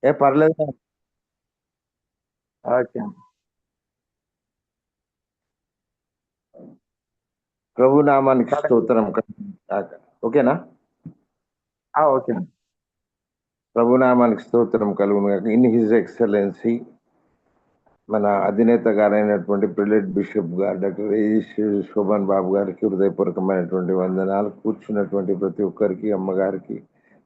పర్లేదు. ఓకే. ప్రభు నామానికి స్తోత్రం కాక. ఓకేనా? ఓకే. ప్రభు నామానికి స్తోత్రం కలుగును గాక. ఇన్ హిజ్ ఎక్సలెన్సీ మన అధినేత గారైనటువంటి ప్రిలెట్ బిషప్ గారు డాక్టర్ శోభన్ బాబు గారికి హృదయపూర్వకమైనటువంటి వందనాలు. కూర్చున్నటువంటి ప్రతి ఒక్కరికి, అమ్మగారికి,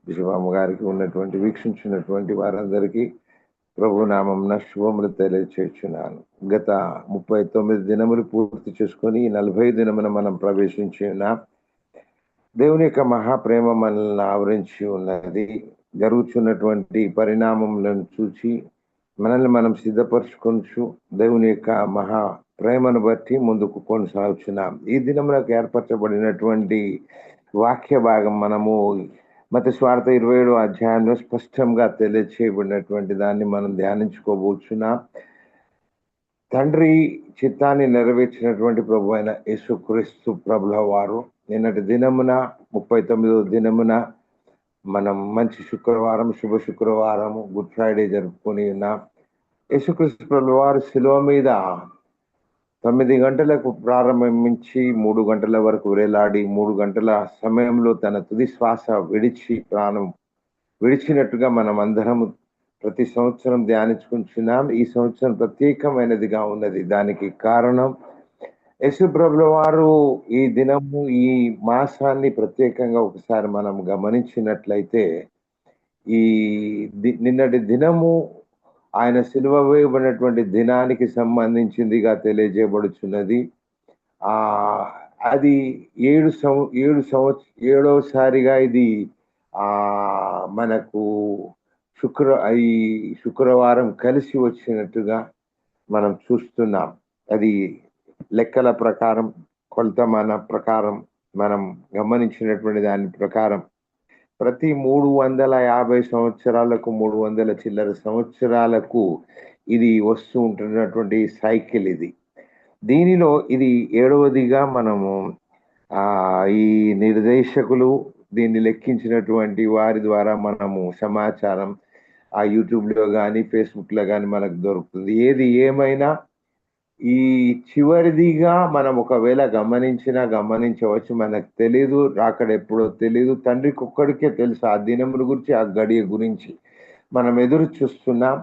బిషప్ అమ్మగారికి, ఉన్నటువంటి వీక్షించినటువంటి వారందరికీ ప్రభు నామంన శుభములు తెలియచేస్తున్నాను. గత 39 దినములు పూర్తి చేసుకొని 40 దినమున మనం ప్రవేశించి ఉన్నాం. దేవుని యొక్క మహాప్రేమ మనల్ని ఆవరించి ఉన్నది. జరుగుతున్నటువంటి పరిణామములను చూచి మనల్ని మనం సిద్ధపరచుకొనుచు దేవుని యొక్క మహా ప్రేమను బట్టి ముందుకు కొనసాగుచున్నాం. ఈ దినములకు ఏర్పరచబడినటువంటి వాక్య భాగం మనము మత్తయి సువార్త 27వ అధ్యాయంలో స్పష్టంగా తెలియచేయబడినటువంటి దాన్ని మనం ధ్యానించుకోబోచున్నాం. తండ్రి చిత్తాన్ని నెరవేర్చినటువంటి ప్రభు అయిన యేసుక్రీస్తు ప్రభుల వారు నిన్నటి దినమున 39వ దినమున మనం మంచి శుక్రవారం, శుభ శుక్రవారం, గుడ్ ఫ్రైడే జరుపుకొని ఉన్నాం. యేసుక్రీస్తు ప్రభుల వారు శిలువ మీద 9 గంటలకు ప్రారంభించి 3 గంటల వరకు వేలాడి 3 గంటల సమయంలో తన తుది శ్వాస ప్రాణం విడిచినట్టుగా మనం అందరం ప్రతి సంవత్సరం ధ్యానించుకుంటున్నాం. ఈ సంవత్సరం ప్రత్యేకమైనదిగా ఉన్నది. దానికి కారణం యేసు ప్రభుల వారు ఈ దినము, ఈ మాసాన్ని ప్రత్యేకంగా ఒకసారి మనం గమనించినట్లయితే ఈ నిన్నటి దినము ఆయన సిలువ వేయబడినటువంటి దినానికి సంబంధించిందిగా తెలియజేయబడుచున్నది. అది 7వసారిగా ఇది మనకు ఈ శుక్రవారం కలిసి వచ్చినట్టుగా మనం చూస్తున్నాం. అది లెక్కల ప్రకారం, కొలతమాన ప్రకారం మనం గమనించినటువంటి దాని ప్రకారం ప్రతి 350 సంవత్సరాలకు 300 చిల్లర సంవత్సరాలకు ఇది వస్తూ ఉంటున్నటువంటి సైకిల్ ఇది. దీనిలో ఇది 7వదిగా మనము ఈ నిర్దేశకులు దీన్ని లెక్కించినటువంటి వారి ద్వారా మనము సమాచారం యూట్యూబ్లో కానీ ఫేస్బుక్లో కానీ మనకు దొరుకుతుంది. ఏది ఏమైనా ఈ చివరిదిగా మనం ఒకవేళ గమనించవచ్చు. మనకు తెలీదు, రాకడ ఎప్పుడో తెలీదు. తండ్రికి ఒక్కడికే తెలుసు ఆ దినముల గురించి, ఆ గడియ గురించి మనం ఎదురు చూస్తున్నాం.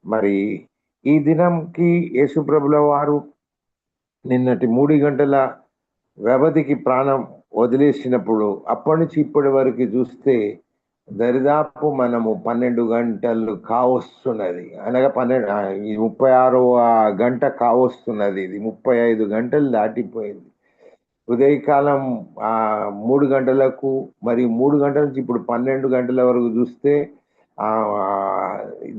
మరి ఈ దినంకి యేసుప్రభుల వారు నిన్నటి 3 గంటల వ్యవధికి ప్రాణం వదిలేసినప్పుడు అప్పటి నుంచి ఇప్పటి వరకు చూస్తే దరిదాపు మనము 12 గంటలు కావస్తున్నది. అనగా 36వ గంట కావస్తున్నది. ఇది 35 గంటలు దాటిపోయింది. ఉదయకాలం 3 గంటలకు, మరి 3 గంటల నుంచి ఇప్పుడు 12 గంటల వరకు చూస్తే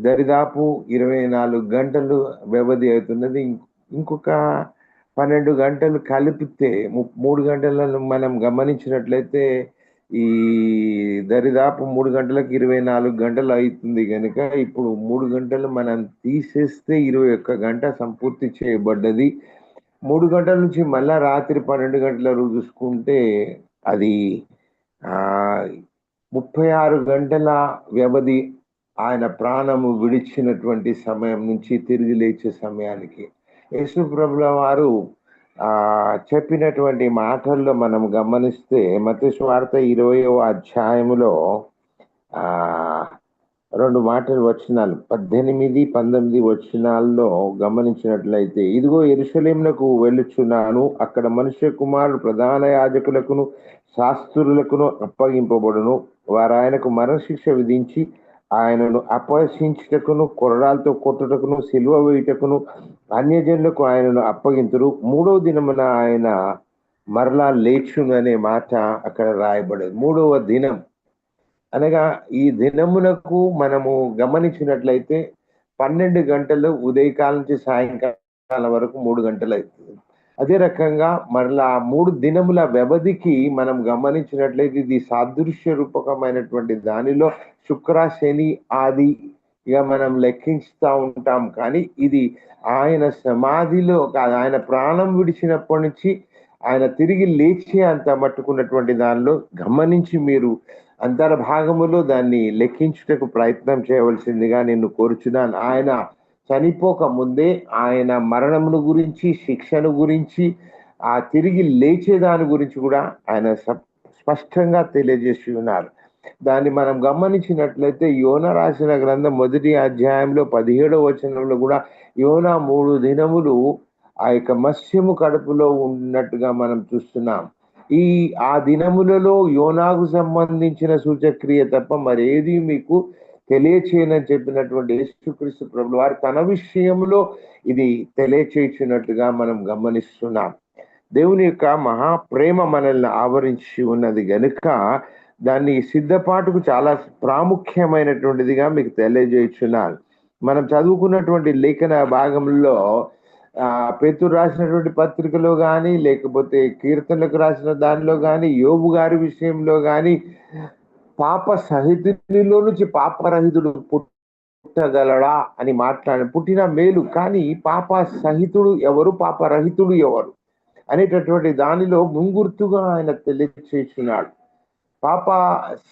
దరిదాపు 24 గంటలు వ్యవధి అవుతున్నది. ఇంకొక 12 గంటలు కలిపితే 3 గంటలను మనం గమనించినట్లయితే ఈ దరిదాపు 3 గంటలకు 24 గంటలు అవుతుంది కనుక ఇప్పుడు 3 గంటలు మనం తీసేస్తే 21 గంట సంపూర్తి చేయబడ్డది. 3 గంటల నుంచి మళ్ళా రాత్రి 12 గంటల వరకు చూసుకుంటే అది 36 గంటల వ్యవధి ఆయన ప్రాణము విడిచినటువంటి సమయం నుంచి తిరిగి లేచే సమయానికి యేసు ప్రభుల వారు చెప్పినటువంటి మాటల్లో మనం గమనిస్తే మత్తయి సువార్త 20వ అధ్యాయములో 2 మాటలు వచనాలు 18, 19 వచనాల్లో గమనించినట్లయితే, ఇదిగో యెరూషలేమునకు వెళ్ళుచున్నాను, అక్కడ మనుష్య కుమారుడు ప్రధాన యాజకులకును శాస్త్రులకును అప్పగింపబడును. వారు ఆయనకు మరణశిక్ష విధించి ఆయనను అపహసించుటకును, కొరడాలతో కొట్టుటకును, సిలువ వేయుటకును అన్యజనులకు ఆయనను అప్పగింతురు. 3వ దినమున ఆయన మరలా లేచును అనే మాట అక్కడ రాయబడదు. 3వ దినం అనగా ఈ దినమునకు మనము గమనించినట్లయితే 12 గంటలు ఉదయకాలం నుంచి సాయంకాలం వరకు 3 గంటలు అవుతుంది. అదే రకంగా మరలా 3 దినముల వ్యవధికి మనం గమనించినట్లయితే ఇది సాదృశ్య రూపకమైనటువంటి దానిలో శుక్ర, శని, ఆది ఇక మనం లెక్కిస్తూ ఉంటాం. కానీ ఇది ఆయన సమాధిలో ఆయన ప్రాణం విడిచినప్పటి నుంచి ఆయన తిరిగి లేచి అంత మట్టుకున్నటువంటి దానిలో గమనించి మీరు అంతర్భాగములో దాన్ని లెక్కించుటకు ప్రయత్నం చేయవలసిందిగా నిన్ను కోరుచున్నాను. ఆయన చనిపోక ముందే ఆయన మరణమును గురించి, శిక్షను గురించి, ఆ తిరిగి లేచే దాని గురించి కూడా ఆయన స్పష్టంగా తెలియజేసి ఉన్నారు. దాన్ని మనం గమనించినట్లయితే యోన రాసిన గ్రంథం 1వ అధ్యాయంలో 17వ వచనంలో కూడా యోన 3 దినములు ఆ యొక్క మత్స్యము కడుపులో ఉన్నట్టుగా మనం చూస్తున్నాం. ఆ దినములలో యోనాకు సంబంధించిన సూచక్రియ తప్ప మరేది మీకు తెలియచేయనని చెప్పినటువంటి యేసుక్రీస్తు ప్రభువు వారు తన విషయంలో ఇది తెలియచేయుచున్నట్టుగా మనం గమనిస్తున్నాం. దేవుని యొక్క మహాప్రేమ మనల్ని ఆవరించి ఉన్నది గనుక దాన్ని సిద్ధపాటుకు చాలా ప్రాముఖ్యమైనటువంటిదిగా మీకు తెలియజేయుచున్నాను. మనం చదువుకున్నటువంటి లేఖన భాగంలో పేతురు రాసినటువంటి పత్రికలో కానీ, లేకపోతే కీర్తనలకు రాసిన దానిలో కానీ, యోబు గారి విషయంలో కానీ పాప సహితునిలో నుంచి పాపరహితుడు పుట్టగలడా అని పుట్టిన మేలు, కానీ పాప సహితుడు ఎవరు, పాపరహితుడు ఎవరు అనేటటువంటి దానిలో ముంగుర్తుగా ఆయన తెలియచేస్తున్నాడు. పాప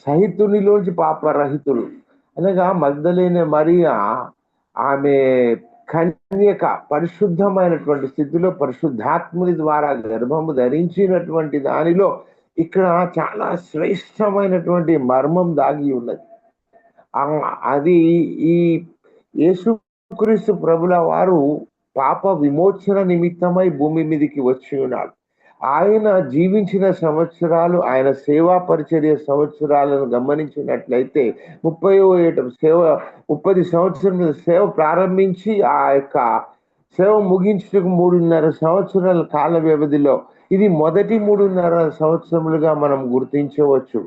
సహితునిలోంచి పాపరహితుడు అనగా మగ్దలేనే మరియా ఆమె కన్యక పరిశుద్ధమైనటువంటి స్థితిలో పరిశుద్ధాత్ముని ద్వారా గర్భము ధరించినటువంటి దానిలో ఇక్కడ చాలా శ్రేష్టమైనటువంటి మర్మం దాగి ఉన్నది. అది ఈ యేసుక్రీస్తు ప్రభుల వారు పాప విమోచన నిమిత్తమై భూమి మీదకి వచ్చి ఉన్నాడు. ఆయన జీవించిన సంవత్సరాలు, ఆయన సేవా పరిచర్య సంవత్సరాలను గమనించినట్లయితే 30 సంవత్సరం సేవ ప్రారంభించి ఆ యొక్క సేవ ముగించుటకు 3.5 సంవత్సరాల కాల వ్యవధిలో ఇది మొదటి 3.5 సంవత్సరములుగా మనం గుర్తించవచ్చు.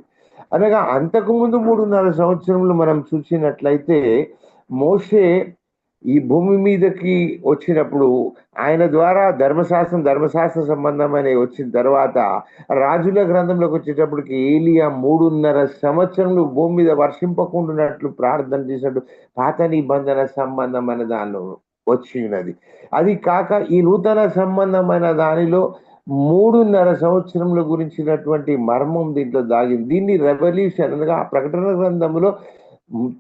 అనగా అంతకుముందు 3.5 సంవత్సరములు మనం చూసినట్లయితే మోషే ఈ భూమి మీదకి వచ్చినప్పుడు ఆయన ద్వారా ధర్మశాస్త్ర సంబంధమైన వచ్చిన తర్వాత రాజుల గ్రంథంలోకి వచ్చేటప్పటికి ఏలియా 3.5 సంవత్సరములు భూమి మీద వర్షింపకుండానట్లు ప్రార్థన చేసినట్టు పాత నిబంధన సంబంధమైన దానిలో వచ్చి ఉన్నది. అది కాక ఈ నూతన సంబంధమైన దానిలో 3.5 సంవత్సరముల గురించినటువంటి మర్మం దీంట్లో దాగింది. దీన్ని రెవల్యూషన్ అనగా ప్రకటన గ్రంథంలో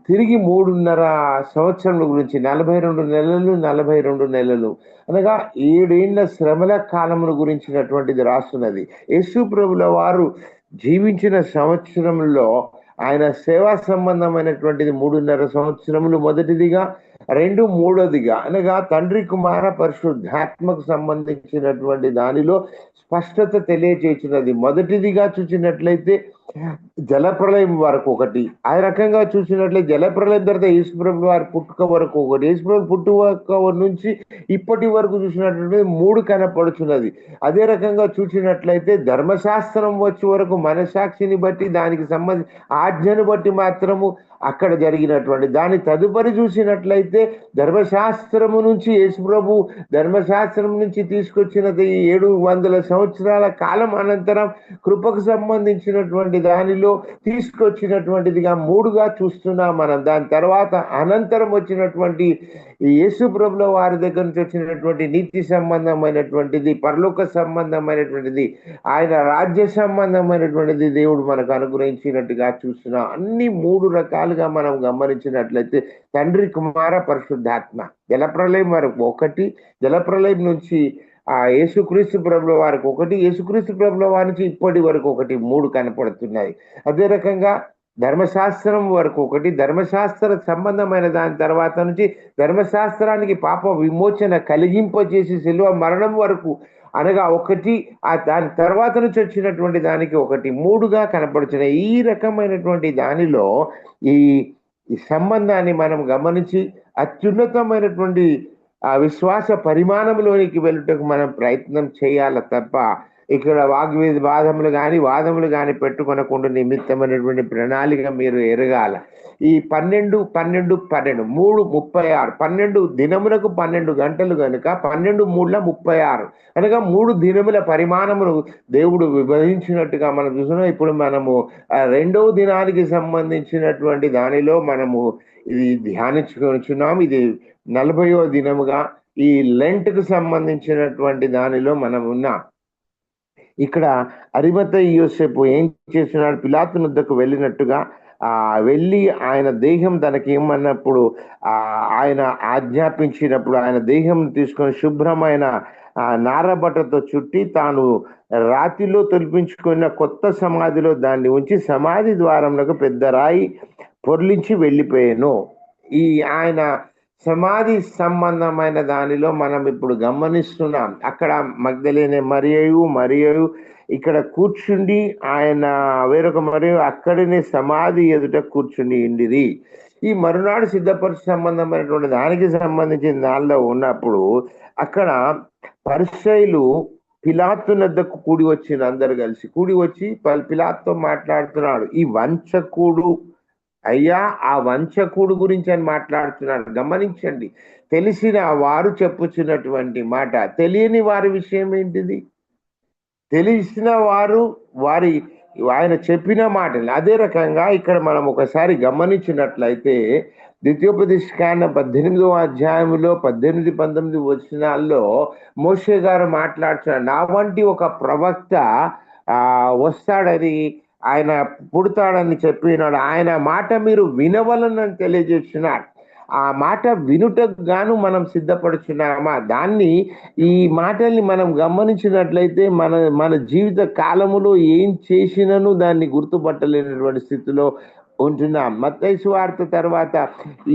తిరిగి 3.5 సంవత్సరముల గురించి 42 నెలలు అనగా 7 ఏళ్ల శ్రమల కాలముల గురించినటువంటిది రాస్తున్నది. యేసు ప్రభుల వారు జీవించిన సంవత్సరంలో ఆయన సేవా సంబంధమైనటువంటిది 3.5 సంవత్సరములు మొదటిదిగా, 2 అనగా తండ్రి కుమార పరిశుద్ధాత్మకు సంబంధించినటువంటి దానిలో స్పష్టత తెలియచేసినది. మొదటిదిగా చూసినట్లయితే జలప్రలయం వరకు ఒకటి, ఆ రకంగా చూసినట్లయితే జలప్రలయం తర్వాత యేసుప్రభు వారి పుట్టుక వరకు ఒకటి, యేసుప్రభు పుట్టుక నుంచి ఇప్పటి వరకు చూసినట్లయితే 3 కనపడుచున్నది. అదే రకంగా చూసినట్లయితే ధర్మశాస్త్రం వచ్చే వరకు మనసాక్షిని బట్టి దానికి సంబంధించి ఆజ్ఞను బట్టి మాత్రము అక్కడ జరిగినటువంటి దాని తదుపరి చూసినట్లయితే ధర్మశాస్త్రము నుంచి యేసుప్రభు ధర్మశాస్త్రం నుంచి తీసుకొచ్చినది 700 సంవత్సరాల కాలం అనంతరం కృపకు సంబంధించినటువంటి దానిలో తీసుకొచ్చినటువంటిదిగా 3గా చూస్తున్నాం మనం. దాని తర్వాత అనంతరం వచ్చినటువంటి యేసుప్రభుల వారి దగ్గర నుంచి వచ్చినటువంటి నీతి సంబంధమైనటువంటిది, పరలోక సంబంధమైనటువంటిది, ఆయన రాజ్య సంబంధమైనటువంటిది దేవుడు మనకు అనుగ్రహించినట్టుగా చూస్తున్నాం. అన్ని 3 రకాలుగా మనం గమనించినట్లయితే తండ్రి కుమార పరిశుద్ధాత్మ జలప్రలయం వరకు ఒకటి, జలప్రలయం నుంచి ఆ యేసుక్రీస్తు ప్రభుల వారికి ఒకటి, యేసుక్రీస్తు ప్రభుల వారి నుంచి ఇప్పటి వరకు ఒకటి, 3 కనపడుతున్నాయి. అదే రకంగా ధర్మశాస్త్రం వరకు ఒకటి, ధర్మశాస్త్ర సంబంధమైన దాని తర్వాత నుంచి ధర్మశాస్త్రానికి పాప విమోచన కలిగింపజేసి శిలువ మరణం వరకు అనగా ఒకటి, దాని తర్వాత నుంచి వచ్చినటువంటి దానికి ఒకటి, 3గా కనపడుతున్నాయి. ఈ రకమైనటువంటి దానిలో ఈ సంబంధాన్ని మనం గమనించి అత్యున్నతమైనటువంటి ఆ విశ్వాస పరిమాణంలోనికి వెళ్ళుటకు మనం ప్రయత్నం చేయాలి తప్ప ఇక్కడ వాదములు కానీ పెట్టుకొనకుండా నిమిత్తమైనటువంటి ప్రణాళిక మీరు ఎరగాల. ఈ 12 3 36 12 దినములకు 12 గంటలు కనుక 12 3 36 అనగా 3 దినముల పరిమాణమును దేవుడు విభజించినట్టుగా మనం చూస్తున్నాం. ఇప్పుడు మనము 2వ దినానికి సంబంధించినటువంటి దానిలో మనము ఇది ధ్యానించుకొనిచున్నాం. ఇది 40వ దినముగా ఈ లెంట్కు సంబంధించినటువంటి దానిలో మనం ఉన్నాం. ఇక్కడ అరిమతయి యోసేపు ఏం చేసినాడు? పిలాతు వద్దకు వెళ్ళినట్టుగా వెళ్ళి ఆయన దేహం తనకి ఏమన్నప్పుడు ఆయన ఆజ్ఞాపించినప్పుడు ఆయన దేహం తీసుకొని శుభ్రమైన నారబట్టతో చుట్టి తాను రాతిలో తొలిపించుకున్న కొత్త సమాధిలో దాన్ని ఉంచి సమాధి ద్వారంలో పెద్ద రాయి పొర్లించి వెళ్ళిపోయాను. ఈ ఆయన సమాధి సంబంధమైన దానిలో మనం ఇప్పుడు గమనిస్తున్నాం. అక్కడ మగ్దలేనే మరియు ఇక్కడ కూర్చుండి ఆయన వేరొక మరియు అక్కడనే సమాధి ఎదుట కూర్చుండి ఇండిది. ఈ మరునాడు సిద్ధపరిచి సంబంధమైనటువంటి దానికి సంబంధించిన దానిలో ఉన్నప్పుడు అక్కడ పరిసయ్యులు పిలాతు వద్దకు కూడి వచ్చిన అందరు కలిసి కూడి వచ్చి పిలాతుతో మాట్లాడుతున్నాడు. ఈ వంచకుడు అయ్యా, ఆ వంచకుడు గురించి అని మాట్లాడుతున్నాడు. గమనించండి, తెలిసిన వారు చెప్పుచున్నటువంటి మాట, తెలియని వారి విషయం ఏంటిది? తెలిసిన వారు ఆయన చెప్పిన మాటలు. అదే రకంగా ఇక్కడ మనం ఒకసారి గమనించినట్లయితే ద్వితీయోపదేశకాండం 18వ అధ్యాయంలో 18-19 వచనాల్లో మోషే గారు మాట్లాడుతున్నాడు, నా వంటి ఒక ప్రవక్త వస్తాడని, ఆయన పుడతాడని చెప్పినాడు. ఆయన మాట మీరు వినవలనని తెలియజేస్తున్నాడు. ఆ మాట వినుటకు గాను మనం సిద్ధపడుచున్నామా? దాన్ని, ఈ మాటల్ని మనం గమనించినట్లయితే మన జీవిత కాలములో ఏం చేసినను దాన్ని గుర్తుపట్టలేనటువంటి స్థితిలో ఉంటున్నాం. మత్తయి సువార్త తర్వాత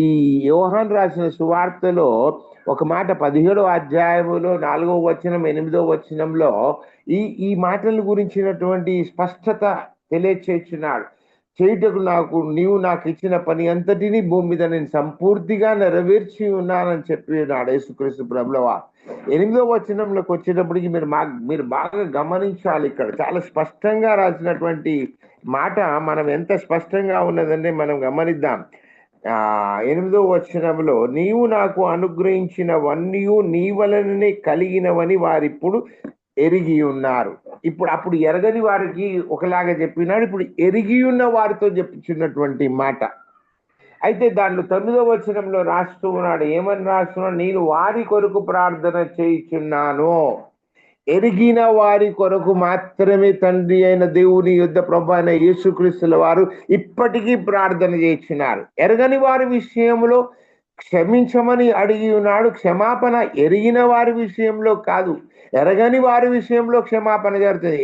ఈ యోహాను రాసిన సువార్తలో ఒక మాట 17వ అధ్యాయములో 4వ వచనం 8వ వచనంలో ఈ మాటల గురించినటువంటి స్పష్టత తెలియచేస్తున్నాడు. చేయుటకు నీవు నాకు ఇచ్చిన పని అంతటిని భూమి మీద నేను సంపూర్తిగా నెరవేర్చి ఉన్నానని చెప్పి ఉన్నాడు యేసుక్రీస్తు ప్రభువు. 8వ వచనంలోకి వచ్చేటప్పటికి మీరు బాగా గమనించాలి. ఇక్కడ చాలా స్పష్టంగా రాసినటువంటి మాట మనం ఎంత స్పష్టంగా ఉన్నదంటే మనం గమనిద్దాం. 8వ వచనంలో, నీవు నాకు అనుగ్రహించినవన్నీ నీ వలననే కలిగినవని వారిప్పుడు ఎరిగి ఉన్నారు. అప్పుడు ఎరగని వారికి ఒకలాగా చెప్పినాడు, ఇప్పుడు ఎరిగి ఉన్న వారితో చెప్పుచున్నటువంటి మాట. అయితే దాంట్లో 9వ వచనంలో రాస్తూ ఉన్నాడు, ఏమని రాస్తున్నాడు? నేను వారి కొరకు ప్రార్థన చేయుచున్నాను. ఎరిగిన వారి కొరకు మాత్రమే తండ్రి అయిన దేవుని యుద్ధ ప్రభు అయిన యేసుక్రీస్తుల వారు ఇప్పటికీ ప్రార్థన చేస్తున్నారు. ఎరగని వారి విషయంలో క్షమించమని అడిగి ఉన్నాడు. క్షమాపణ ఎరిగిన వారి విషయంలో కాదు, ఎరగని వారి విషయంలో క్షమాపణ జరుగుతుంది.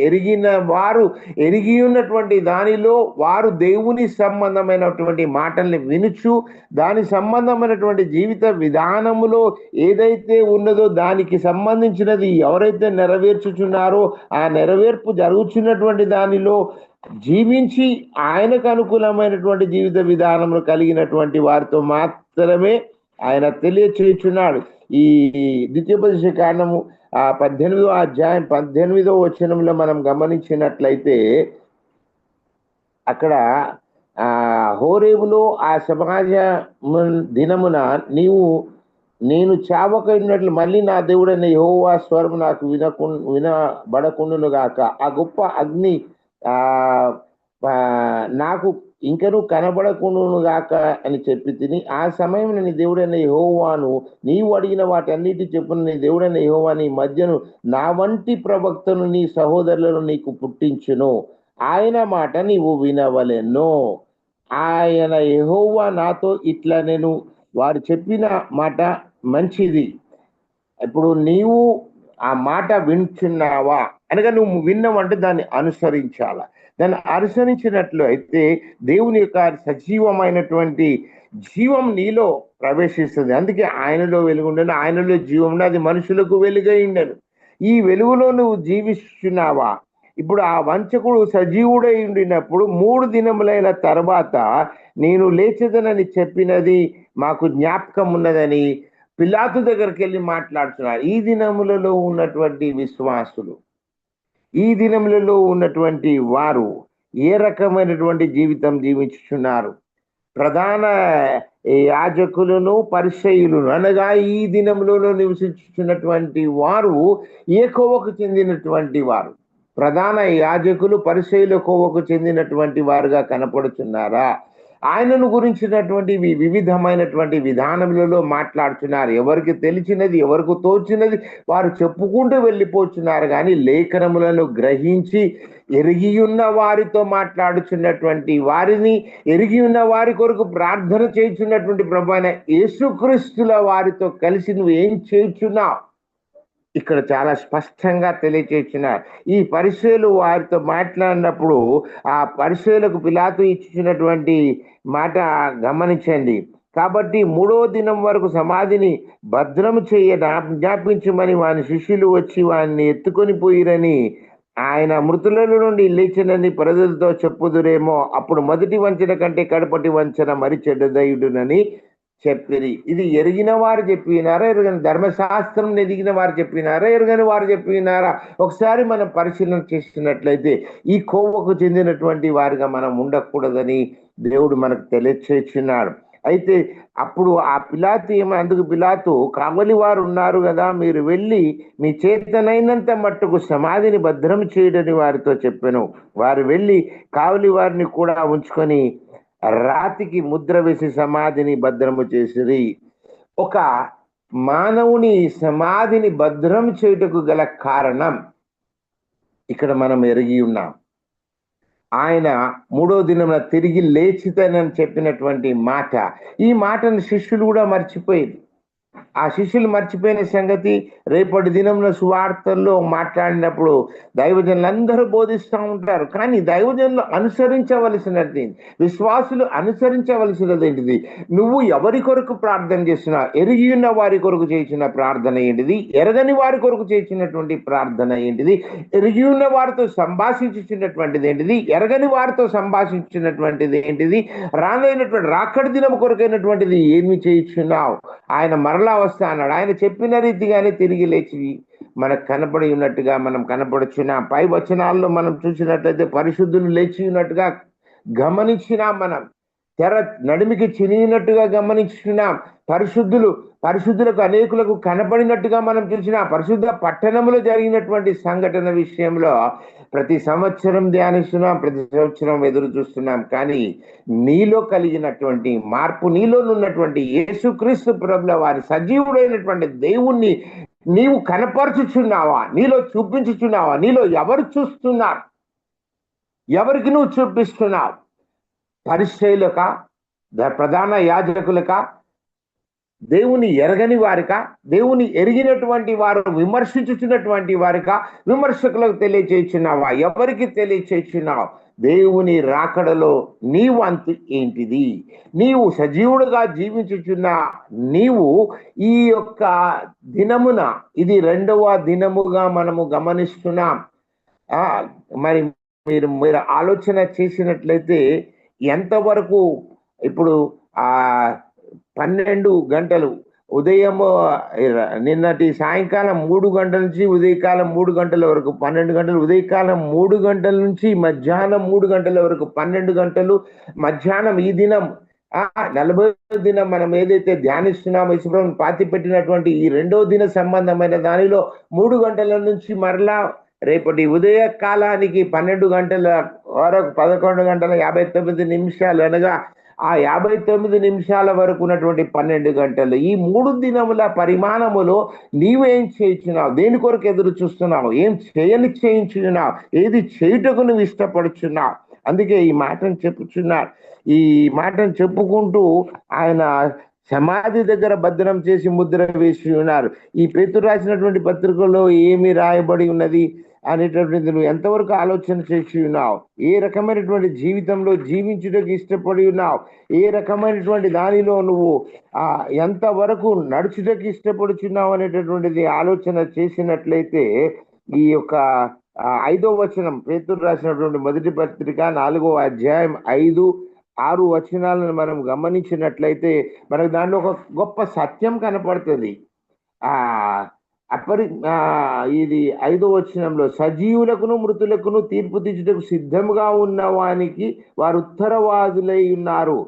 ఎరిగి ఉన్నటువంటి దానిలో వారు దేవుని సంబంధమైనటువంటి మాటల్ని వినుచు దాని సంబంధమైనటువంటి జీవిత విధానములో ఏదైతే ఉన్నదో దానికి సంబంధించినది ఎవరైతే నెరవేర్చుచున్నారో ఆ నెరవేర్పు జరుగుతున్నటువంటి దానిలో జీవించి ఆయనకు అనుకూలమైనటువంటి జీవిత విధానములు కలిగినటువంటి వారితో మాత్రమే ఆయన తెలియచేయుచున్నాడు. ఈ ద్వితీయోపదేశ కాండము 18వ అధ్యాయం 18వ వచనంలో మనం గమనించినట్లయితే అక్కడ హోరేబులో ఆ సమాజ దినమున నేను చావకైనట్లు మళ్ళీ నా దేవుడైన యెహోవా స్వరం నాకు వినబడకుండును గాక. ఆ గొప్ప అగ్ని నాకు ఇంకను కనబడకుండును గాక అని చెప్పి తిని, ఆ సమయం నీ దేవుడైన యెహోవాను నీవు అడిగిన వాటన్నిటి చెప్పున నీ దేవుడైన యెహోవా నీ మధ్యను నా వంటి ప్రవక్తను నీ సహోదరులను నీకు పుట్టించును. ఆయన మాట నీవు వినవలెను. ఆయన యెహోవా నాతో ఇట్లా, నేను వారు చెప్పిన మాట మంచిది, ఇప్పుడు నీవు ఆ మాట వింటున్నావా అనగా నువ్వు విన్నావంటే దాన్ని అనుసరించాల. దాన్ని అనుసరించినట్లు అయితే దేవుని యొక్క సజీవమైనటువంటి జీవం నీలో ప్రవేశిస్తుంది. అందుకే ఆయనలో వెలుగుండను, ఆయనలో జీవం ఉండను, అది మనుషులకు వెలుగై ఉండను. ఈ వెలుగులో నువ్వు జీవిస్తున్నావా? ఇప్పుడు ఆ వంచకుడు సజీవుడై ఉండినప్పుడు 3 దినములైన తర్వాత నేను లేచదనని చెప్పినది మాకు జ్ఞాపకం ఉన్నదని పిలాతు దగ్గరికి వెళ్ళి మాట్లాడుతున్నారు. ఈ దినములలో ఉన్నటువంటి విశ్వాసులు, ఈ దినములలో ఉన్నటువంటి వారు ఏ రకమైనటువంటి జీవితం జీవించుచున్నారు? ప్రధాన యాజకులను పరిసయ్యులను అనగా ఈ దినములలో నివసించుచున్నటువంటి వారు ఏ కోవకు చెందినటువంటి వారు? ప్రధాన యాజకులు పరిసయ్యుల కోవకు చెందినటువంటి వారుగా కనపడుతున్నారా? ఆయనను గురించినటువంటి వివిధమైనటువంటి విధానములలో మాట్లాడుతున్నారు. ఎవరికి తెలిసినది, ఎవరికి తోచినది వారు చెప్పుకుంటూ వెళ్ళిపోతున్నారు. కానీ లేఖనములను గ్రహించి ఎరిగి ఉన్న వారితో మాట్లాడుచున్నటువంటి వారిని, ఎరిగి ఉన్న వారి కొరకు ప్రార్థన చేయుచున్నటువంటి ప్రభు అయిన యేసుక్రీస్తుల వారితో కలిసి నువ్వు ఏం చేయుచున్నావు ఇక్కడ చాలా స్పష్టంగా తెలియచేస్తున్నారు. ఈ పరిచయులు వారితో మాట్లాడినప్పుడు ఆ పరిచయులకు పిలాతు ఇచ్చినటువంటి మాట గమనించండి. కాబట్టి 3వ దినం వరకు సమాధిని భద్రము జ్ఞాపించమని వాని శిష్యులు వచ్చి వారిని ఎత్తుకొని పోయిరని, ఆయన మృతులలో నుండి లేచినని ప్రజలతో చెప్పుదురేమో. అప్పుడు మొదటి వంచన కంటే కడపటి వంచన మరి చెడ్డదయుడునని చెప్పిరి. ఇది ఎరిగిన వారు చెప్పినారా, ఎరుగని ధర్మశాస్త్రం ఎదిగిన వారు చెప్పినారా, ఎరుగని వారు చెప్పినారా? ఒకసారి మనం పరిశీలన చేస్తున్నట్లయితే ఈ కోవకు చెందినటువంటి వారిగా మనం ఉండకూడదని దేవుడు మనకు తెలియచేస్తున్నాడు. అయితే అప్పుడు ఆ పిలాతు అందుకు పిలాతు, కావలి వారు ఉన్నారు కదా, మీరు వెళ్ళి మీ చేతనైనంత మట్టుకు సమాధిని భద్రం చేయడని వారితో చెప్పాను. వారు వెళ్ళి కావలి వారిని కూడా ఉంచుకొని రాతికి ముద్ర వేసి సమాధిని భద్రము చేసిరి. ఒక మానవుని సమాధిని భద్రం చేయుటకు గల కారణం ఇక్కడ మనం ఎరిగి ఉన్నాం. ఆయన 3వ దినమున తిరిగి లేచితనని చెప్పినటువంటి మాట, ఈ మాటను శిష్యులు కూడా మర్చిపోయింది. ఆ శిష్యులు మర్చిపోయిన సంగతి రేపటి దినంలో సువార్తల్లో మాట్లాడినప్పుడు దైవజనులందరూ బోధిస్తూ ఉంటారు. కానీ దైవజనులు అనుసరించవలసినది, విశ్వాసులు అనుసరించవలసినది ఏంటిది? నువ్వు ఎవరి కొరకు ప్రార్థన చేస్తున్నావు? ఎరిగి ఉన్న వారి కొరకు చేసిన ప్రార్థన ఏంటిది? ఎరగని వారి కొరకు చేసినటువంటి ప్రార్థన ఏంటిది? ఎరిగి ఉన్న వారితో సంభాషించినటువంటిది ఏంటిది? ఎరగని వారితో సంభాషించినటువంటిది ఏంటిది? రానైనటువంటి రాకడి దినం కొరకైనటువంటిది ఏమి చేయించున్నావు? ఆయన మరలా వస్తా అన్నాడు. ఆయన చెప్పిన రీతిగానే తిరిగి లేచి మనకు కనపడి ఉన్నట్టుగా మనం కనపడుచున్నాం. పై వచనాల్లో మనం చూసినట్లయితే పరిశుద్ధులు లేచి ఉన్నట్టుగా గమనించినాం. మనం తెర నడిమికి చినిగినట్టుగా గమనించున్నాం. పరిశుద్ధులకు అనేకులకు కనపడినట్టుగా మనం చూసినాం. పరిశుద్ధ పట్టణంలో జరిగినటువంటి సంఘటన విషయంలో ప్రతి సంవత్సరం ధ్యానిస్తున్నాం, ప్రతి సంవత్సరం ఎదురు చూస్తున్నాం. కానీ నీలో కలిగినటువంటి మార్పు, నీలో ఉన్నటువంటి యేసుక్రీస్తు ప్రభుల వారి సజీవుడైనటువంటి దేవుణ్ణి నీవు కనపరుచుచున్నావా? నీలో చూపించుచున్నావా? నీలో ఎవరు చూస్తున్నారు? ఎవరికి నువ్వు చూపిస్తున్నావు? పరిచయులక, ప్రధాన యాజకులక, దేవుని ఎరగని వారిక, దేవుని ఎరిగినటువంటి వారు విమర్శించుచున్నటువంటి వారిక, విమర్శకులకు తెలియచేస్తున్నావా? ఎవరికి తెలియచేస్తున్నావు? దేవుని రాకడలో నీవు అంతు ఏంటిది? నీవు సజీవుడుగా జీవించుచున్న నీవు ఈ యొక్క దినమున, ఇది 2వ దినముగా మనము గమనిస్తున్నాం. మరి మీరు ఆలోచన చేసినట్లయితే ఎంతవరకు ఇప్పుడు 12 గంటలు ఉదయం, నిన్నటి సాయంకాలం 3 గంటల నుంచి ఉదయకాలం 3 గంటల వరకు 12 గంటలు, ఉదయకాలం 3 గంటల నుంచి మధ్యాహ్నం 3 గంటల వరకు 12 గంటలు, మధ్యాహ్నం ఈ దినం 40వ దినం మనం ఏదైతే ధ్యానిస్తున్నామో, ఈశ్వరం పాతి పెట్టినటువంటి ఈ 2వ దిన సంబంధమైన దానిలో 3 గంటల నుంచి మరలా రేపటి ఉదయ కాలానికి 12 గంటల వరకు 11 గంటల 59 నిమిషాలు, అనగా ఆ 59 నిమిషాల వరకు ఉన్నటువంటి 12 గంటలు, ఈ 3 దినముల పరిమాణములో నీవేం చేయించున్నావు? దేని కొరకు ఎదురు చూస్తున్నావు? ఏం చేయించున్నావు? ఏది చేయుటకు నువ్వు ఇష్టపడుచున్నావు? అందుకే ఈ మాటను చెప్పుచున్నారు. ఈ మాటను చెప్పుకుంటూ ఆయన సమాధి దగ్గర భద్రం చేసి ముద్ర వేసి ఉన్నారు. ఈ పేతురు రాసినటువంటి పత్రికలో ఏమి రాయబడి ఉన్నది అనేటటువంటిది నువ్వు ఎంతవరకు ఆలోచన చేసి ఉన్నావు? ఏ రకమైనటువంటి జీవితంలో జీవించుటకు ఇష్టపడి ఉన్నావు? ఏ రకమైనటువంటి దానిలో నువ్వు ఎంతవరకు నడుచుటకు ఇష్టపడుచున్నావు అనేటటువంటిది ఆలోచన చేసినట్లయితే, ఈ యొక్క 5వ వచనం, పేతురు రాసినటువంటి మొదటి పత్రిక 4వ అధ్యాయం 5, 6 వచనాలను మనం గమనించినట్లయితే మనకు దాంట్లో ఒక గొప్ప సత్యం కనపడుతుంది. ఇది 5వ వచనంలో, సజీవులకును మృతులకును తీర్పు తీర్చుటకు సిద్ధముగా ఉన్న వానికి వారు ఉత్తరవాదులై ఉన్నారు.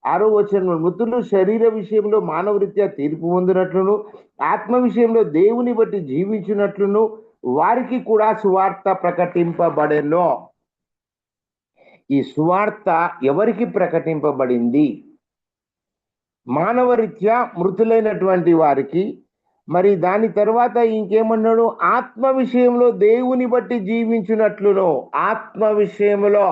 6వ వచనంలో, మృతులు శరీర విషయంలో మానవరీత్యా తీర్పు పొందినట్లును, ఆత్మ విషయంలో దేవుని బట్టి జీవించినట్లును వారికి కూడా సువార్త ప్రకటింపబడెను. ఈ సువార్త ఎవరికి ప్రకటింపబడింది? మానవరీత్యా మృతులైనటువంటి వారికి. మరి దాని తర్వాత ఇంకేమన్నాడు? ఆత్మ విషయంలో దేవుని బట్టి జీవించినట్లును. ఆత్మ విషయంలో,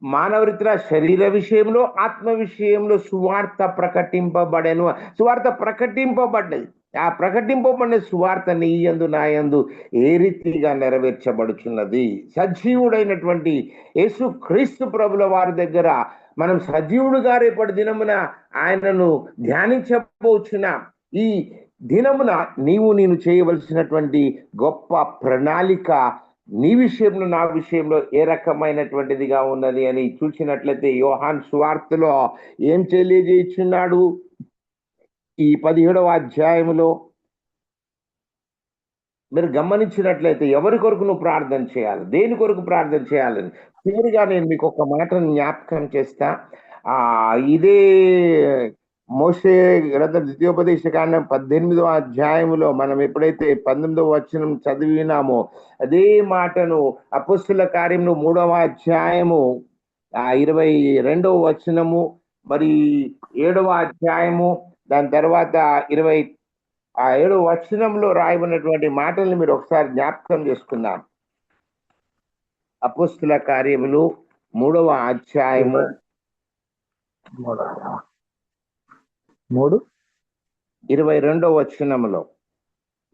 మానవరీత్యా శరీర విషయంలో, ఆత్మ విషయంలో సువార్త ప్రకటింపబడెను. సువార్త ప్రకటింపబడ్డది. ఆ ప్రకటింపబడిన సువార్త నీ యందు నా యందు ఏ రీతిగా నెరవేర్చబడుచున్నది? సజీవుడైనటువంటి యేసు క్రీస్తు ప్రభుల వారి దగ్గర మనం సజీవుడుగా రేపటి దినమున ఆయనను ధ్యానించబోచున్నాం. ఈ దినమున నేను చేయవలసినటువంటి గొప్ప ప్రణాళిక నీ విషయంలో నా విషయంలో ఏ రకమైనటువంటిదిగా ఉన్నది అని చూసినట్లయితే యోహాన్ సువార్తలో ఏం తెలియజేయుచున్నాడు? ఈ 17వ అధ్యాయములో మీరు గమనించినట్లయితే ఎవరి కొరకు నువ్వు ప్రార్థన చేయాలి, దేని కొరకు ప్రార్థన చేయాలని చివరిగా నేను మీకు ఒక మాటను జ్ఞాపకం చేస్తా. ఇదే మోషే గ్రంథం ద్వితీయోపదేశ కాండం 18వ అధ్యాయములో మనం ఎప్పుడైతే 19వ వచనం చదివినామో అదే మాటను అపొస్తలుల కార్యము 3వ అధ్యాయము 22వ వచనము, మరి 7వ అధ్యాయము, దాని తర్వాత 27వ వచనంలో రాయబడినటువంటి మాటల్ని మీరు ఒకసారి జ్ఞాపకం చేసుకుందాం. అపొస్తలుల కార్యములు 3వ అధ్యాయము 22వ వచనములో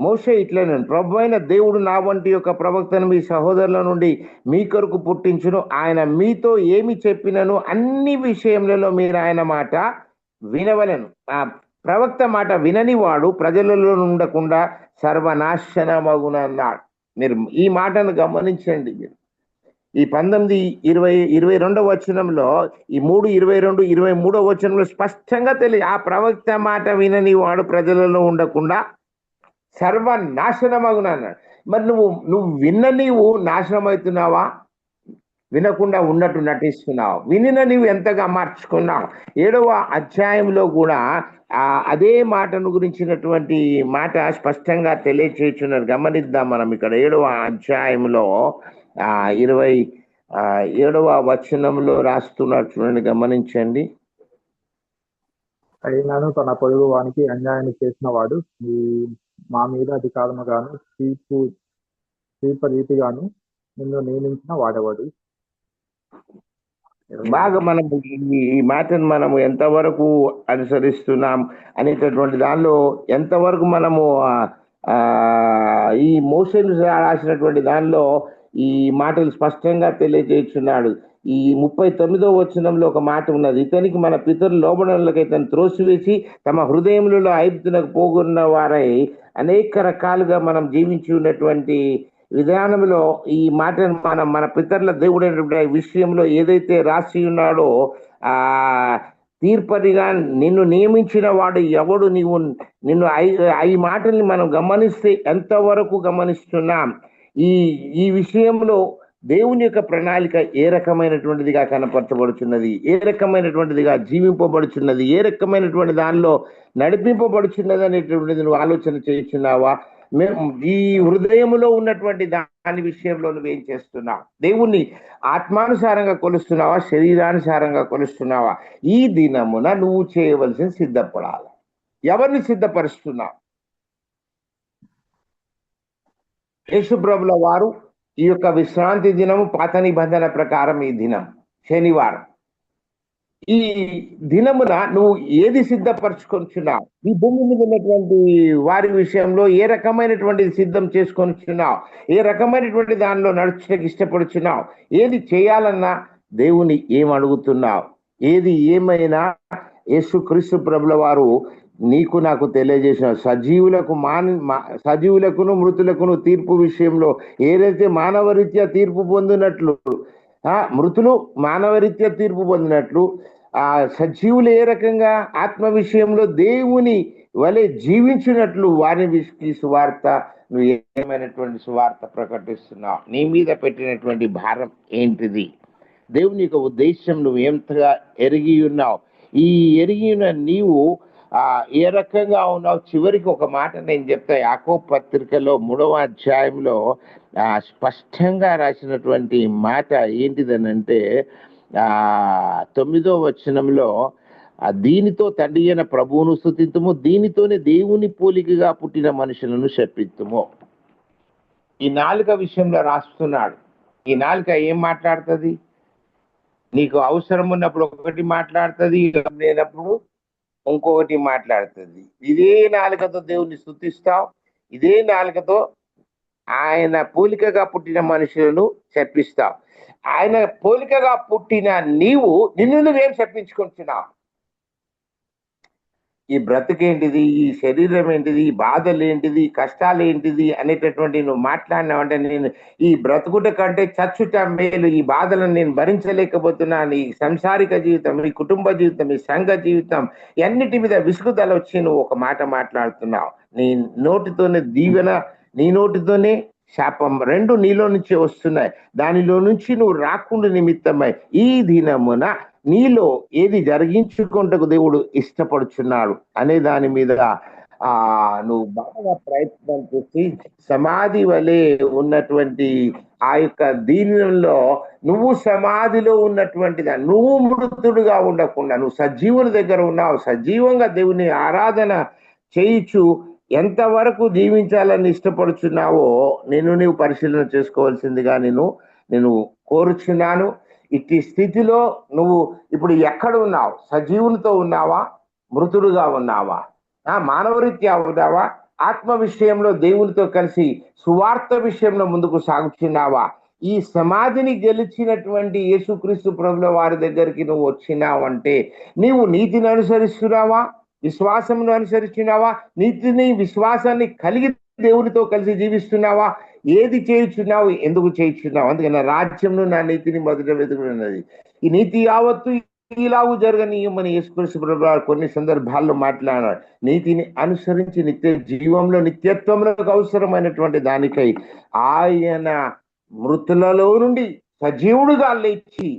మోషే ఇట్లనే, ప్రభు అయిన దేవుడు నా వంటి యొక్క ప్రవక్తను మీ సహోదరుల నుండి మీ కొరకు పుట్టించును. ఆయన మీతో ఏమి చెప్పినను అన్ని విషయములలో మీరు ఆయన మాట వినవలెను. ఆ ప్రవక్త మాట వినని వాడు ప్రజలలో ఉండకుండా సర్వనాశనమగునన్నాడు. మీరు ఈ మాటను గమనించండి. ఈ 19, 20, 22వ వచనంలో ఈ 3, 22, 23వ వచనంలో స్పష్టంగా తెలియదు. ఆ ప్రవక్త మాట వినని వాడు ప్రజలలో ఉండకుండా సర్వనాశనమగున అన్నాడు. మరి నువ్వు విన్న నీవు నాశనం అవుతున్నావా? వినకుండా ఉన్నట్టు నటిస్తున్నావు. వినిన నీవు ఎంతగా మార్చుకున్నావు? 7వ అధ్యాయంలో కూడా అదే మాటను గురించినటువంటి మాట స్పష్టంగా తెలియచేస్తున్నారు. గమనిద్దాం మనం ఇక్కడ 7వ అధ్యాయంలో 27వ వచనంలో రాస్తున్నారు, చూడండి, గమనించండి. అయినను తన పొరుగు వానికి అన్యాయం చేసిన వాడు మా మీద అధికారముగాను రీతిగాను నిన్ను నియమించిన వాడేవాడు. బాగా మనం ఈ మాటను మనము ఎంతవరకు అనుసరిస్తున్నాం అనేటటువంటి దానిలో ఎంతవరకు మనము ఈ మోషేను రాసినటువంటి దానిలో ఈ మాటలు స్పష్టంగా తెలియజేస్తున్నాడు. ఈ 39వ వచనంలో ఒక మాట ఉన్నది, ఇతనికి మన పితరులు లోబడంలోకి ఇతను త్రోసివేసి తమ హృదయములలో ఐగుప్తునకు పోగొన్న వారై అనేక రకాలుగా మనం జీవించి ఉన్నటువంటి విధానంలో ఈ మాటను మన పితరుల దేవుడైనటువంటి విషయంలో ఏదైతే రాసి ఉన్నాడో తీర్పరిగా నిన్ను నియమించిన వాడు ఎవడు, నిన్ను ఈ మాటల్ని మనం గమనిస్తే ఎంతవరకు గమనిస్తున్నాం? ఈ విషయంలో దేవుని యొక్క ప్రణాళిక ఏ రకమైనటువంటిదిగా కనపరచబడుచున్నది, ఏ రకమైనటువంటిదిగా జీవింపబడుచున్నది, ఏ రకమైనటువంటి దానిలో నడిపింపబడుచున్నది అనేటువంటిది నువ్వు ఆలోచన చేస్తున్నావా? ఈ హృదయములో ఉన్నటువంటి దాని విషయంలో నువ్వేం చేస్తున్నావు? దేవుణ్ణి ఆత్మానుసారంగా కొలుస్తున్నావా, శరీరానుసారంగా కొలుస్తున్నావా? ఈ దినమున నువ్వు చేయవలసిన సిద్ధపడాలి. ఎవరిని సిద్ధపరుస్తున్నావు? యేసుప్రభుల వారు ఈ యొక్క విశ్రాంతి దినము పాత నిబంధన ప్రకారం ఈ దినం శనివారం. ఈ దినమున నువ్వు ఏది సిద్ధపరచుకొనిచున్నావు? ఈ భూమి మీద ఉన్నటువంటి వారి విషయంలో ఏ రకమైనటువంటి సిద్ధం చేసుకొనిచున్నావు? ఏ రకమైనటువంటి దానిలో నడుచుటకు ఇష్టపడుచున్నావు? ఏది చేయాలన్నా దేవుని ఏం అడుగుతున్నావు? ఏది ఏమైనా యేసుక్రీస్తు ప్రభుల వారు నీకు నాకు తెలియజేసిన సజీవులకును మృతులకును తీర్పు విషయంలో ఏదైతే మానవరీత్యా తీర్పు పొందినట్లు మృతులు మానవరీత్యా తీర్పు పొందినట్లు సజీవులు ఏ రకంగా ఆత్మ విషయంలో దేవుని వలె జీవించినట్లు వారిని సువార్త నువ్వు ఏమైనటువంటి సువార్త ప్రకటిస్తున్నావు? నీ మీద పెట్టినటువంటి భారం ఏంటిది? దేవుని యొక్క ఉద్దేశం నువ్వు ఎంతగా ఎరిగి ఉన్నావు? ఈ ఎరిగిన నీవు ఏ రకంగా ఉన్నావు? చివరికి ఒక మాట నేను చెప్తా. యాకోబు పత్రికలో 3వ అధ్యాయంలో స్పష్టంగా రాసినటువంటి మాట ఏంటిదనంటే 9వ వచనంలో దీనితో తండ్రి అయిన ప్రభువును స్తుతింతుము, దీనితోనే దేవుని పోలికగా పుట్టిన మనుషులను శపిత్తుము. ఈ నాలుక విషయంలో రాస్తున్నాడు. ఈ నాలుక ఏం మాట్లాడుతుంది? నీకు అవసరం ఉన్నప్పుడు ఒకటి మాట్లాడుతుంది, లేనప్పుడు ఇంకొకటి మాట్లాడుతుంది. ఇదే నాలుకతో దేవుణ్ణి స్తుతిస్తావు, ఇదే నాలుకతో ఆయన పోలికగా పుట్టిన మనుషులను శపిస్తావు. ఆయన పోలికగా పుట్టిన నీవు నిన్ను నువ్వేం శపించుకుంటున్నావు? ఈ బ్రతుకేంటిది, ఈ శరీరం ఏంటిది, ఈ బాధలు ఏంటిది, ఈ కష్టాలు ఏంటిది అనేటటువంటి నువ్వు మాట్లాడినావంటే, నేను ఈ బ్రతుకుట కంటే చచ్చుట మేలు, ఈ బాధలను నేను భరించలేకపోతున్నాను, ఈ సంసారిక జీవితం, ఈ కుటుంబ జీవితం, ఈ సంఘ జీవితం, అన్నిటి మీద విసుగుదల వచ్చి నువ్వు ఒక మాట మాట్లాడుతున్నావు. నీ నోటితోనే దీవెన, నీ నోటితోనే శాపం, రెండు నీలో నుంచి వస్తున్నాయి. దానిలో నుంచి నువ్వు రాకుండా నిమిత్తమై ఈ దినమున నీలో ఏది జరిగించుకుంటకు దేవుడు ఇష్టపడుచున్నాడు అనే దాని మీద నువ్వు బాగా ప్రయత్నం చేసి సమాధి వలె ఉన్నటువంటి ఆ యొక్క దీనిలో నువ్వు సమాధిలో ఉన్నటువంటిదా, నువ్వు మృతుడుగా ఉండకుండా నువ్వు సజీవుల దగ్గర ఉన్నావు. సజీవంగా దేవుని ఆరాధన చేయించు ఎంతవరకు జీవించాలని ఇష్టపడుచున్నావో నీవు పరిశీలన చేసుకోవాల్సిందిగా నేను కోరుచున్నాను. ఇట్టి స్థితిలో నువ్వు ఇప్పుడు ఎక్కడ ఉన్నావు? సజీవునితో ఉన్నావా? మృతుడుగా ఉన్నావా? మానవరీత్యా ఉన్నావా? ఆత్మ విషయంలో దేవునితో కలిసి సువార్త విషయంలో ముందుకు సాగుచున్నావా? ఈ సమాధిని గెలిచినటువంటి యేసుక్రీస్తు ప్రభుల వారి దగ్గరికి నువ్వు వచ్చినావంటే నీవు నీతిని అనుసరిస్తున్నావా? విశ్వాసమును అనుసరిస్తున్నావా? నీతిని విశ్వాసాన్ని కలిగి దేవునితో కలిసి జీవిస్తున్నావా? ఏది చేయుచున్నావు? ఎందుకు చేయుచున్నావు? అందుకని రాజ్యంలో నా నీతిని మొదట వెతుకున్నది, ఈ నీతి యావత్తు ఇలాగూ జరగనీయమని యేసుక్రీస్తు ప్రభువు కొన్ని సందర్భాల్లో మాట్లాడారు. నీతిని అనుసరించి నిత్య జీవంలో నిత్యత్వంలో అవసరమైనటువంటి దానికై ఆయన మృతులలో నుండి సజీవుడుగా లేచి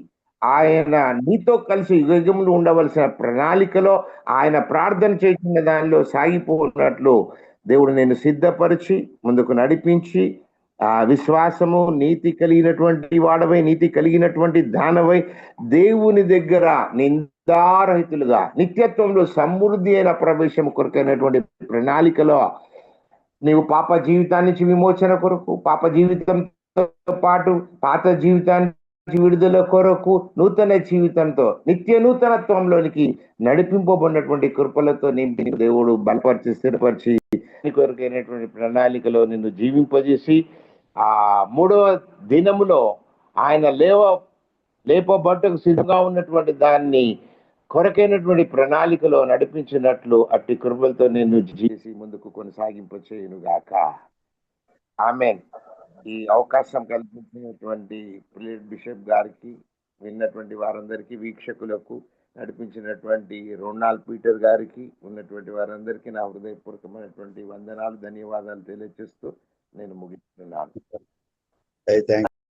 ఆయన నీతో కలిసి యుగములు ఉండవలసిన ప్రణాళికలో ఆయన ప్రార్థన చేసిన దానిలో సాగిపోతున్నట్లు దేవుడు నేను సిద్ధపరిచి ముందుకు నడిపించి విశ్వాసము, నీతి కలిగినటువంటి వాడవై, నీతి కలిగినటువంటి దానవై దేవుని దగ్గర నిందారహితులుగా నిత్యత్వంలో సమృద్ధి అయిన ప్రవేశం కొరకైనటువంటి ప్రణాళికలో నీవు పాప జీవితాన్ని నుంచి విమోచన కొరకు, పాప జీవితంతో పాటు పాత జీవితాన్ని విడుదల కొరకు నూతన జీవితంతో నిత్య నూతనత్వంలోనికి నడిపింపబడినటువంటి కృపలతో నింపి దేవుడు బలపరిచి స్థిరపరిచి కొరకైనటువంటి ప్రణాళికలో నిన్ను జీవింపజేసి మూడవ దినములో ఆయన లేపబట్టకు సిద్ధంగా ఉన్నటువంటి దాన్ని కొరకైనటువంటి ప్రణాళికలో నడిపించినట్లు అట్టి కృపలతో నిన్ను చేసి ముందుకు కొనసాగింప చేయునుగాక. ఆమేన్. ఈ అవకాశం కల్పించినటువంటి ప్రిలేట్ బిషప్ గారికి, విన్నటువంటి వారందరికీ, వీక్షకులకు, నడిపించినటువంటి రొనాల్డ్ పీటర్ గారికి, ఉన్నటువంటి వారందరికీ నా హృదయపూర్వకమైనటువంటి వందనాలు, ధన్యవాదాలు తెలియజేస్తూ నేను ముగిస్తున్నాను.